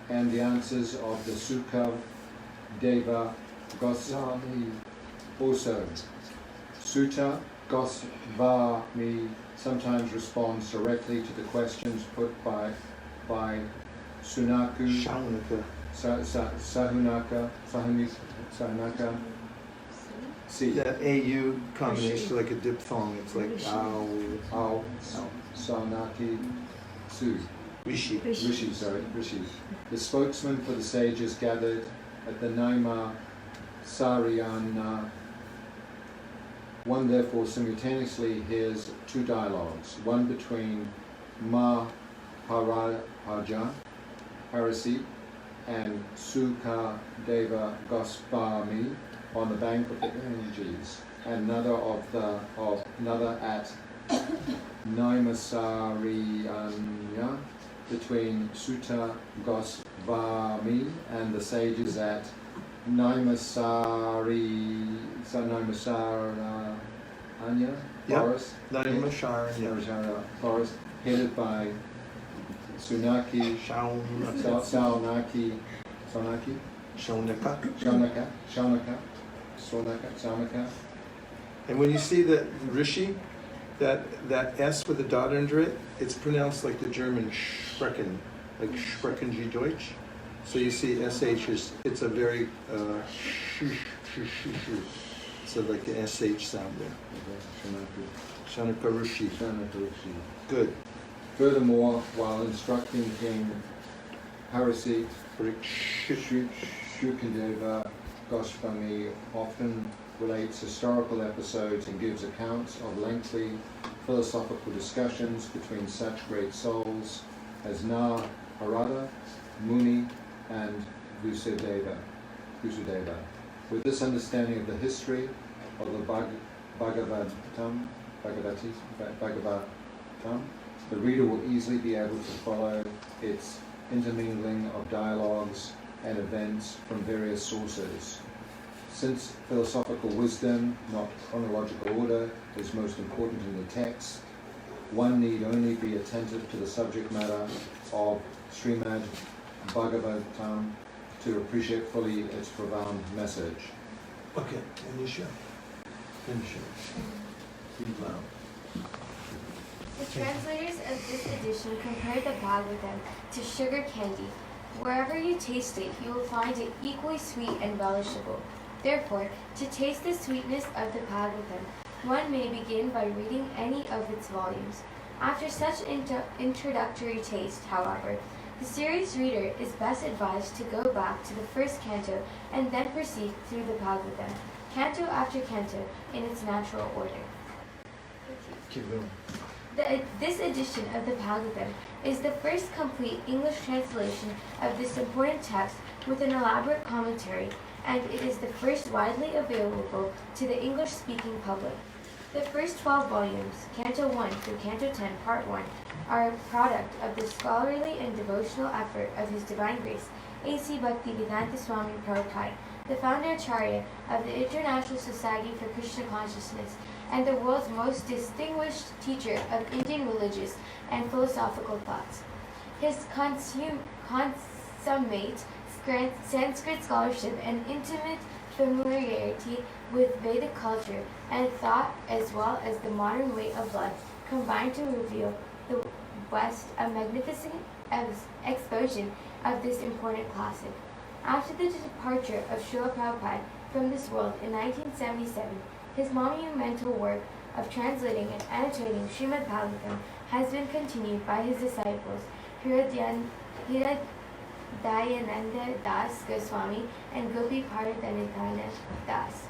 Speaker 10: and the answers of the Sukha Deva Goswami. Also, Sutta Goswami sometimes responds directly to the questions put by Sahunaka. See.
Speaker 2: That AU combination, like a diphthong, it's like ow,
Speaker 10: Saunaki Su.
Speaker 2: Rishi.
Speaker 10: Rishi. The spokesman for the sages gathered at the Naima Sariyana. One therefore simultaneously hears two dialogues, one between Maharaja Parasi and Sukha Deva Goswami on the bank of the Ganges, and another at Naimasariyanya between Sutta Goswami and the sages at Naimasaranya forest.
Speaker 2: Naimasaranya
Speaker 10: forest, headed by Sunaki Shaunaka.
Speaker 2: And when you see the Rishi, that S with a dot under it, it's pronounced like the German Sprechen, like Sprechen Sie Deutsch. So you see SH it's a very so like the SH sound there. Shaunaka Rishi. Good.
Speaker 10: Furthermore, while instructing King Parasi, Shukadeva Goswami often relates historical episodes and gives accounts of lengthy philosophical discussions between such great souls as Narada, Muni, and Vasudeva. With this understanding of the history of the Bhagavatam, the reader will easily be able to follow its intermingling of dialogues and events from various sources. Since philosophical wisdom, not chronological order, is most important in the text, one need only be attentive to the subject matter of Srimad Bhagavatam to appreciate fully its profound message.
Speaker 2: Okay, finish it. Read loud.
Speaker 11: The translators of this edition compared the Bhagavatam to sugar candy. Wherever you taste it, you will find it equally sweet and relishable. Therefore, to taste the sweetness of the Bhagavatam, one may begin by reading any of its volumes. After such introductory taste, however, the serious reader is best advised to go back to the first canto and then proceed through the Bhagavatam, canto after canto, in its natural order.
Speaker 2: Keep going.
Speaker 11: This edition of the Bhagavatam is the first complete English translation of this important text with an elaborate commentary, and it is the first widely available to the English-speaking public. The first 12 volumes, Canto 1 through Canto 10, Part 1, are a product of the scholarly and devotional effort of His Divine Grace, A.C. Bhakti Vedanta Swami Prabhupada, the founder Acharya of the International Society for Krishna Consciousness, and the world's most distinguished teacher of Indian religious and philosophical thoughts. His consummate Sanskrit scholarship and intimate familiarity with Vedic culture and thought, as well as the modern way of life, combined to reveal the West a magnificent exposition of this important classic. After the departure of Srila Prabhupada from this world in 1977, his monumental work of translating and annotating Srimad Bhagavatam has been continued by his disciples Hridayanath Das Goswami and Gopi Paradhanitana Das.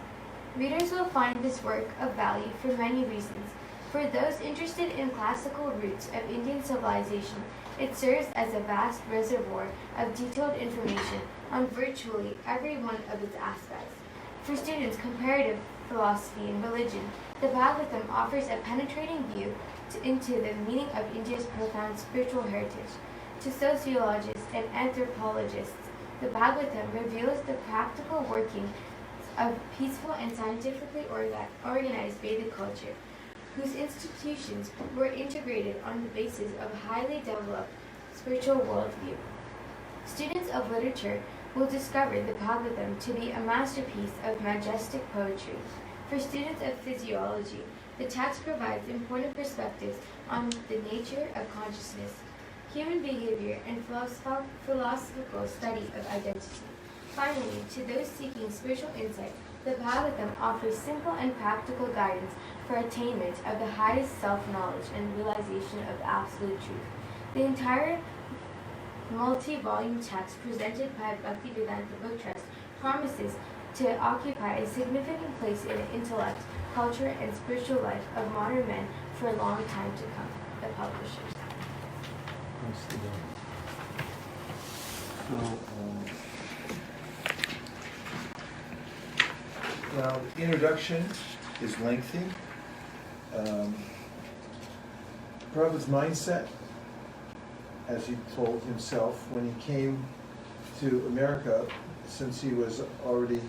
Speaker 11: Readers will find this work of value for many reasons. For those interested in classical roots of Indian civilization, it serves as a vast reservoir of detailed information on virtually every one of its aspects. For students comparative philosophy and religion, the Bhagavatam offers a penetrating view into the meaning of India's profound spiritual heritage. To sociologists and anthropologists, the Bhagavatam reveals the practical working of peaceful and scientifically organized Vedic culture. whose institutions were integrated on the basis of a highly developed spiritual worldview. Students of literature will discover the Bhagavatam to be a masterpiece of majestic poetry. For students of physiology, the text provides important perspectives on the nature of consciousness, human behavior, and philosophical study of identity. Finally, to those seeking spiritual insight, the Bhagavatam offers simple and practical guidance for attainment of the highest self-knowledge and realization of absolute truth. The entire multi-volume text presented by Bhakti Vedanta Book Trust promises to occupy a significant place in the intellect, culture, and spiritual life of modern men for a long time to come. The publishers.
Speaker 2: Now, the introduction is lengthy. Prabhupada's mindset, as he told himself when he came to America, since he was already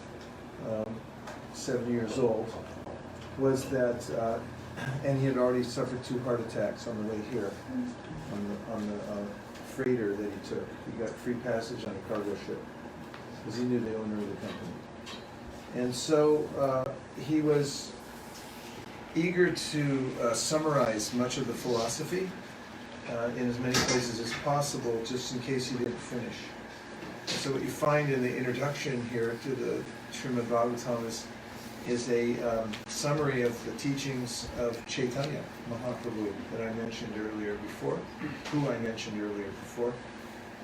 Speaker 2: 70 years old, was that, and he had already suffered 2 heart attacks on the way here, on the freighter that he took. He got free passage on a cargo ship, because he knew the owner of the company. And so he was eager to summarize much of the philosophy in as many places as possible, just in case he didn't finish. So what you find in the introduction here to the Srimad Bhagavatam is a summary of the teachings of Chaitanya Mahaprabhu that I mentioned earlier before,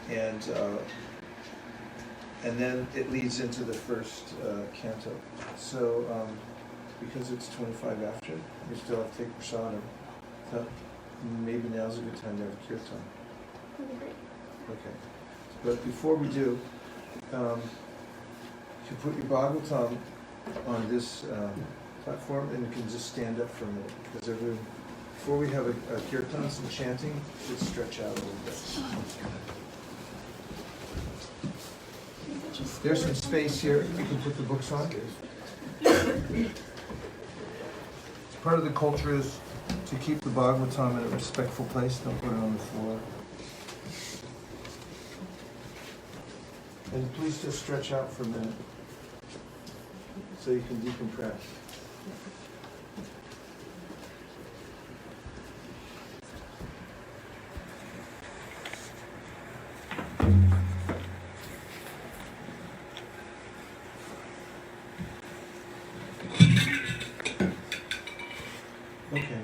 Speaker 2: and then it leads into the first canto. So because it's 25 after, we still have to take prasadam. So maybe now's a good time to have a kirtan. Okay. But before we do, you can put your Bhagavatam on this platform, and you can just stand up for a minute, because before we have a kirtan, some chanting, just stretch out a little bit. There's some space here you can put the books on. Part of the culture is to keep the Bhagavatam in a respectful place, don't put it on the floor. And please just stretch out for a minute so you can decompress. Okay.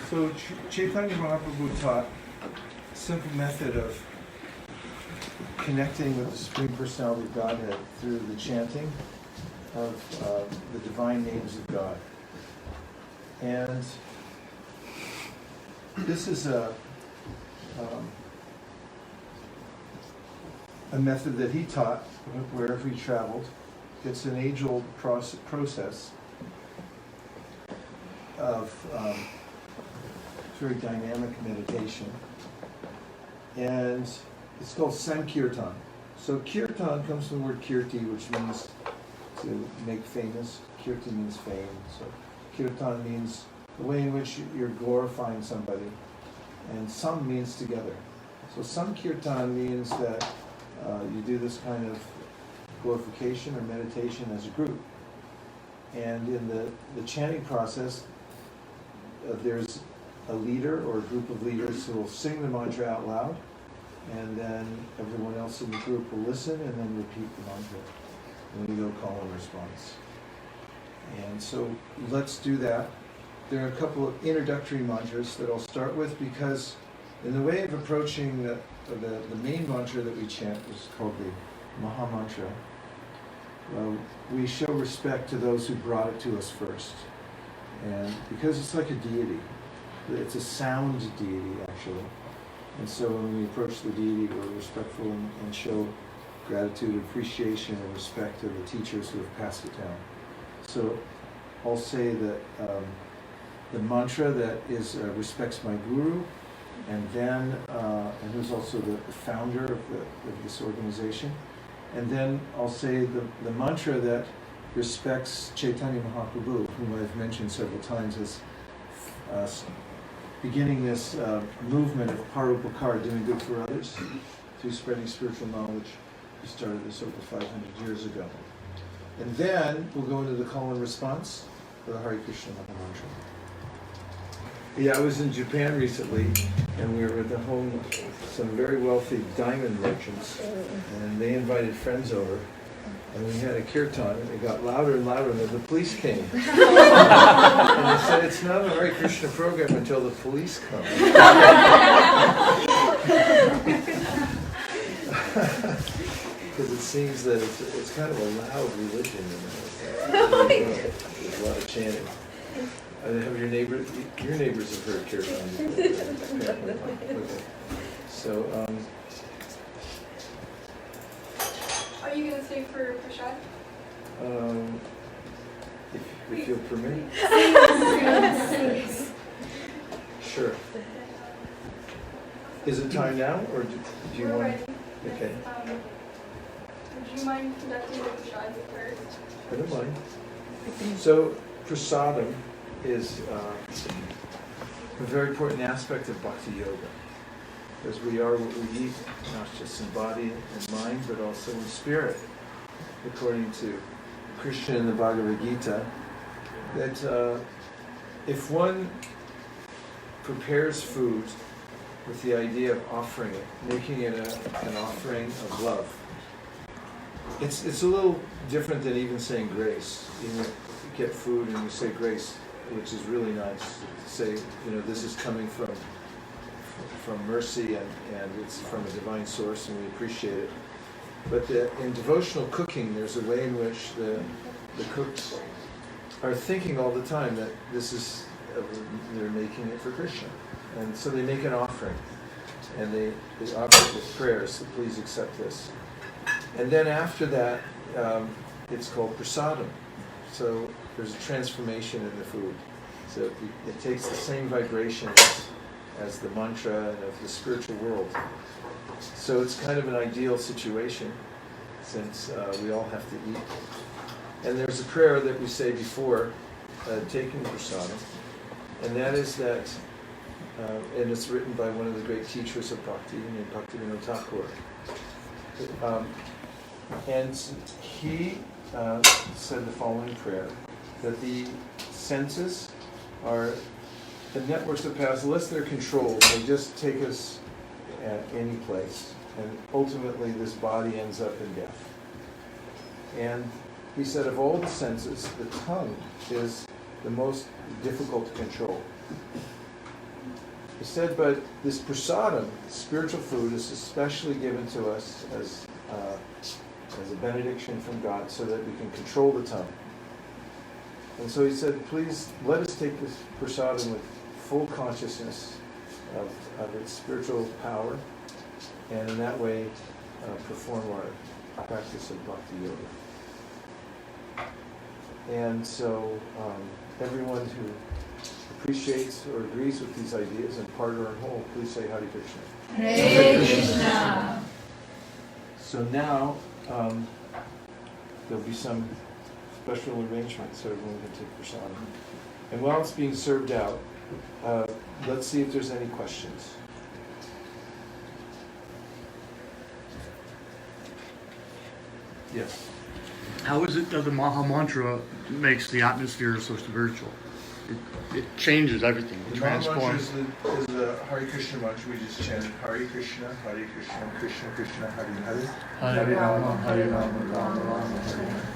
Speaker 2: So Chaitanya Mahaprabhu taught a simple method of connecting with the Supreme Personality of Godhead through the chanting of the divine names of God. And this is a method that he taught wherever he traveled. It's an age-old process of very dynamic meditation. And it's called Sankirtan. So kirtan comes from the word kirti, which means to make famous. Kirti means fame. So kirtan means the way in which you're glorifying somebody. And sam means together. So Sankirtan means that you do this kind of glorification or meditation as a group. And in the chanting process, there's a leader or a group of leaders who will sing the mantra out loud, and then everyone else in the group will listen and then repeat the mantra. And then you go call and response. And so let's do that. There are a couple of introductory mantras that I'll start with, because in the way of approaching the main mantra that we chant, which is called the Maha Mantra, we show respect to those who brought it to us first. And because it's like a deity, it's a sound deity actually. And so when we approach the deity, we're respectful and show gratitude, appreciation, and respect to the teachers who have passed it down. So I'll say that the mantra that is respects my guru, and then and who's also the founder of this organization, And then I'll say the mantra that respects Chaitanya Mahaprabhu, whom I've mentioned several times as beginning this movement of Parupakar, doing good for others, through spreading spiritual knowledge. We started this over 500 years ago. And then we'll go into the call and response for the Hare Krishna mantra. Yeah, I was in Japan recently, and we were at the home of some very wealthy diamond merchants, and they invited friends over, and we had a kirtan, and it got louder and louder, and then the police came. And they said, it's not a Hare Krishna program until the police come. Because it seems that it's kind of a loud religion. There's a lot of chanting. Have your neighbors have heard kirtan before? Okay. So,
Speaker 3: Are you going to stay for prashad?
Speaker 2: if you'll permit. Sure. Is it time now, or do you
Speaker 3: We're
Speaker 2: want?
Speaker 3: ready.
Speaker 2: Okay.
Speaker 3: Would you mind conducting the prashad first?
Speaker 2: I don't mind. So, prasadam is a very important aspect of Bhakti Yoga. Because we are what we eat, not just in body and mind, but also in spirit. According to Krishna in the Bhagavad Gita, that if one prepares food with the idea of offering it, making it an offering of love, it's a little different than even saying grace. You know, you get food and you say grace, which is really nice. Say, this is coming from mercy and it's from a divine source, and we appreciate it. But in devotional cooking, there's a way in which the cooks are thinking all the time that they're making it for Krishna. And so they make an offering, and they offer it with prayers, so please accept this. And then after that, it's called prasadam. So there's a transformation in the food. So it takes the same vibration as the mantra and of the spiritual world. So it's kind of an ideal situation, since we all have to eat. And there's a prayer that we say before taking prasadam, and that is that, and it's written by one of the great teachers of Bhakti, named Bhaktivinoda Thakur. And he said the following prayer, that the senses are the networks of paths, unless they're controlled, they just take us at any place. And ultimately this body ends up in death. And he said of all the senses, the tongue is the most difficult to control. He said, but this prasadam, spiritual food, is especially given to us as a benediction from God, so that we can control the tongue. And so he said, please let us take this prasadam with full consciousness of its spiritual power, and in that way perform our practice of Bhakti Yoga. And so everyone who appreciates or agrees with these ideas, in part or in whole, please say Hare Krishna.
Speaker 11: Hare Krishna.
Speaker 2: So now there'll be some special arrangements so everyone can take prasadam. And while it's being served out, let's see if there's any questions. Yes.
Speaker 6: How is it that the Maha Mantra makes the atmosphere so spiritual? It changes everything. It
Speaker 2: The Maha Mantra
Speaker 6: transforms.
Speaker 2: is the Hare Krishna mantra. We just chanted Hare Krishna, Krishna Krishna, Hare Hare, Hare Rama, Rama Rama, Hare Hare.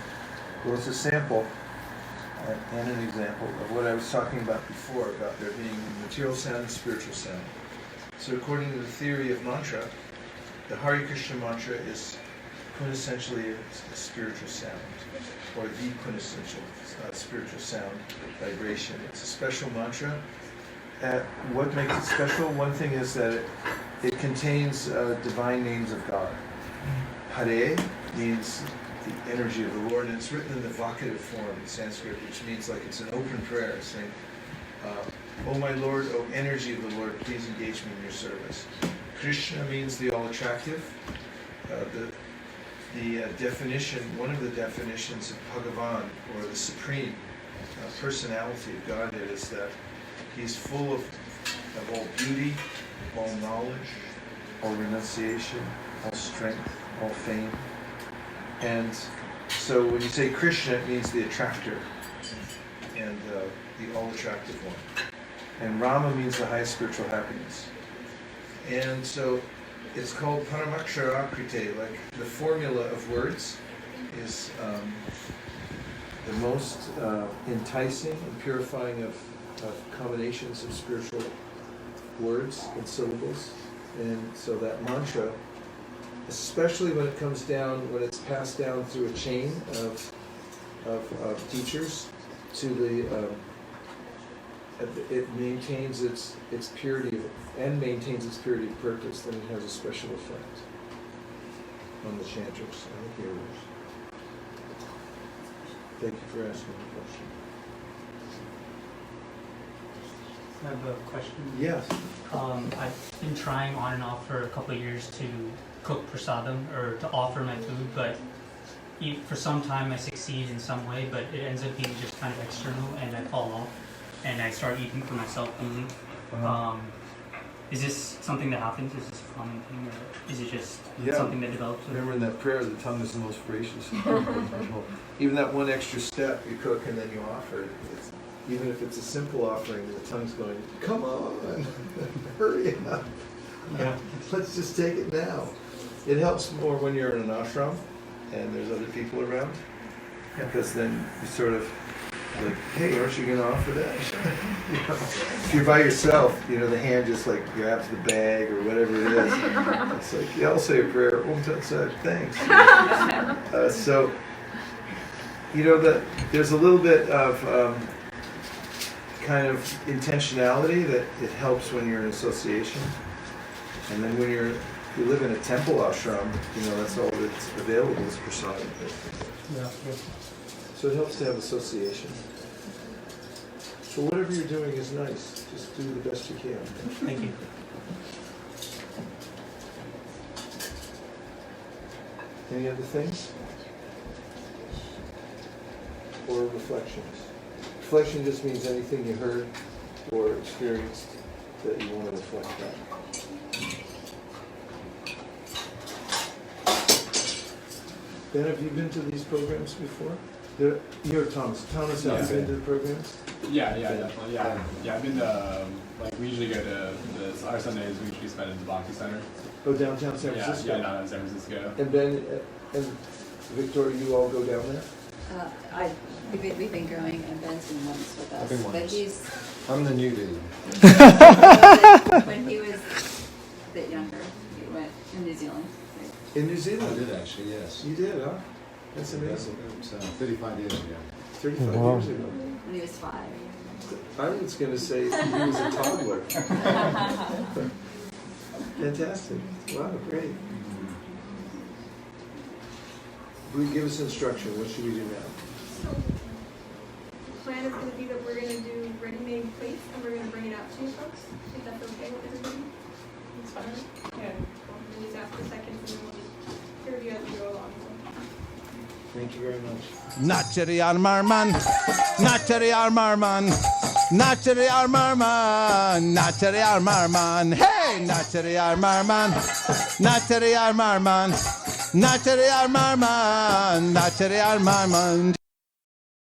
Speaker 2: Well, it's a sample and an example of what I was talking about before, about there being material sound and spiritual sound. So according to the theory of mantra, the Hare Krishna mantra is quintessentially a spiritual sound, or the quintessential spiritual sound, vibration. It's a special mantra. What makes it special? One thing is that it contains divine names of God. Hare means the energy of the Lord, and it's written in the vocative form in Sanskrit, which means like it's an open prayer, saying, "O my Lord, O energy of the Lord, please engage me in your service." Krishna means the all-attractive, the definition, one of the definitions of Bhagavan, or the supreme personality of Godhead, is that he's full of all beauty, all knowledge, all renunciation, all strength, all fame. And so when you say Krishna, it means the attractor, and the all-attractive one. And Rama means the highest spiritual happiness. And so it's called Paramakshara Krite, like the formula of words is the most enticing and purifying of combinations of spiritual words and syllables. And so that mantra, especially when it comes down, when it's passed down through a chain of teachers to the, it maintains its purity and maintains its purity of purpose, then it has a special effect on the chanters and the hearers. Thank you for asking the question.
Speaker 7: I have a question.
Speaker 2: Yes.
Speaker 7: I've been trying on and off for a couple of years to cook prasadam, or to offer my food, but for some time I succeed in some way, but it ends up being just kind of external, and I fall off, and I start eating for myself only. Is this something that happens? Is this a common thing, or is it just something that develops?
Speaker 2: Remember in that prayer, the tongue is the most gracious. Even that one extra step, you cook and then you offer it. Even if it's a simple offering, the tongue's going, come on, hurry up.
Speaker 6: Yeah.
Speaker 2: Let's just take it now. It helps more when you're in an ashram and there's other people around, because then you sort of like, hey, aren't you going to offer that? If you're by yourself, the hand just like grabs the bag or whatever it is. It's like, yeah, I'll say a prayer. Thanks. So, there's a little bit of kind of intentionality that it helps when you're in association. And then when you live in a temple ashram, that's all that's available is prasadam.
Speaker 6: Yeah.
Speaker 2: So it helps to have association. So whatever you're doing is nice. Just do the best you can.
Speaker 7: Thank you.
Speaker 2: Any other things? Or reflections? Reflection just means anything you heard or experienced that you want to reflect back. Ben, have you been to these programs before? You're Thomas. Thomas, have you been to the programs?
Speaker 8: Yeah, definitely. Yeah, I've been to, we usually go to, our Sundays we usually spend in the Bhakti Center.
Speaker 2: Oh, downtown San Francisco?
Speaker 8: Yeah, downtown San Francisco.
Speaker 2: And Ben and Victoria, you all go down there?
Speaker 9: We've been going, and Ben's been once with us. But
Speaker 10: I'm the newbie.
Speaker 9: when he was a bit younger, he went in New Zealand.
Speaker 2: In New Zealand?
Speaker 10: I did actually, yes.
Speaker 2: You did, huh? That's amazing.
Speaker 10: It was 35 years ago.
Speaker 2: 35 years ago.
Speaker 9: When he was 5.
Speaker 2: I was going to say he was a toddler. Fantastic. Wow, great. Will you give us instruction? What should we do now?
Speaker 3: So, the plan is going to be that we're going to do ready-made plates, and we're going to bring it out to you folks. If that's okay with everybody? It's fine. Yeah. We'll just ask for seconds, and then we'll just hear you as we go along.
Speaker 2: Thank you very much.
Speaker 1: Nachari Armarman, Nachari Armarman, Nachari Armarman, Nachari Armarman, hey, Nachari Armarman, Nachari Armarman, Nachari Armarman, Nachari Armarman.